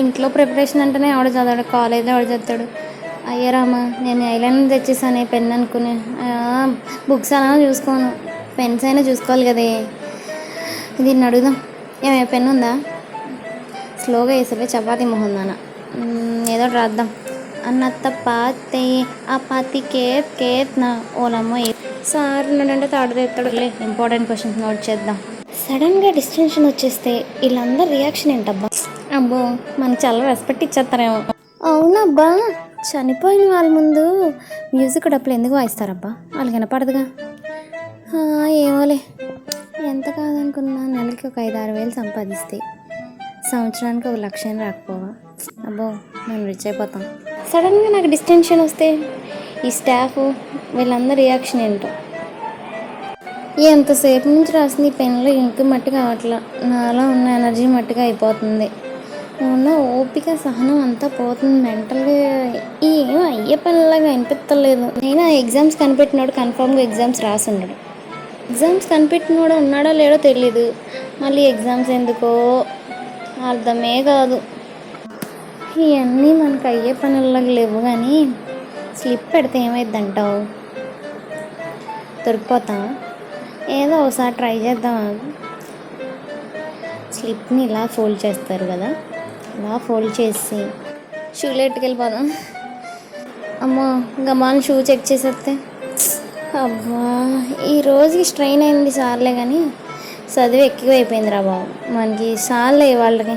ఇంట్లో ప్రిపరేషన్ అంటేనే ఎవడ చదవడు, కాలేజ్లో ఎవడ చదువుతాడు. అయ్యరామా, నేను ఐలైనర్ తెచ్చేసాను పెన్ అనుకుని బుక్స్ అలా చూసుకోను, పెన్స్ అయినా చూసుకోవాలి కదే. దీన్ని అడుగుదాం, ఏమే పెన్ ఉందా? స్లోగా వేసేవే చపాతీ మొహం దాన. ఏదో రాద్దాం. అన్నత్త పాతే ఆ పాతి కేత్ నా ఓలమ్మో. సార్ ఉన్నాడంటే తాడు తెస్తాడులే. ఇంపార్టెంట్ క్వశ్చన్స్ నోట్ చేద్దాం. సడన్గా డిస్టెన్షన్ వచ్చేస్తే వీళ్ళందరూ రియాక్షన్ ఏంటబ్బా? అబ్బో, మనకు చాలా రెస్పెక్ట్ ఇచ్చేస్తారేమో. అవునబ్బా, చనిపోయిన వాళ్ళ ముందు మ్యూజిక్ డప్పులు ఎందుకు వాయిస్తారబ్బా? వాళ్ళకి వినపడదుగా. ఏమోలే, ఎంత కాదనుకున్నా నెలకి ఒక 5-6 వేలు సంపాదిస్తే సంవత్సరానికి 1,00,000 రాకపోవా? అబ్బో, మేము రిచ్ అయిపోతాం. సడన్గా నాకు డిస్టెన్షన్ వస్తే ఈ స్టాఫ్ వీళ్ళందరూ రియాక్షన్ ఏంటో. ఎంతసేపు నుంచి రాసింది ఈ పెన్లో ఇంక మట్టి కావట్లా, నాలో ఉన్న ఎనర్జీ మట్టిగా అయిపోతుంది. ఉన్న ఓపిక సహనం అంతా పోతుంది. మెంటల్గా ఏం అయ్యే పనిలాగా అనిపించలేదు. అయినా ఎగ్జామ్స్ కనిపెట్టినాడు కన్ఫామ్గా ఎగ్జామ్స్ రాసి ఉండడు. ఎగ్జామ్స్ కనిపెట్టినోడు ఉన్నాడో లేడో తెలీదు, మళ్ళీ ఎగ్జామ్స్ ఎందుకో అర్థమే కాదు. ఇవన్నీ మనకు అయ్యే పనుల్లాగా లేవు. కానీ స్లిప్ పెడితే ఏమైందంటావు? దొరికిపోతాం. ఏదో ఒకసారి ట్రై చేద్దాం. స్లిప్ని ఇలా ఫోల్డ్ చేస్తారు కదా, ఇలా ఫోల్డ్ చేసి షూలో ఎట్టుకెళ్ళిపోదాం. అమ్మో, గమాన్ షూ చెక్ చేసేస్తే. అబ్బా, ఈ రోజుకి స్ట్రెయిన్ అయింది సార్లే, కానీ చదువు ఎక్కువ అయిపోయింది రా బాబు మనకి. సార్లే వాళ్ళకి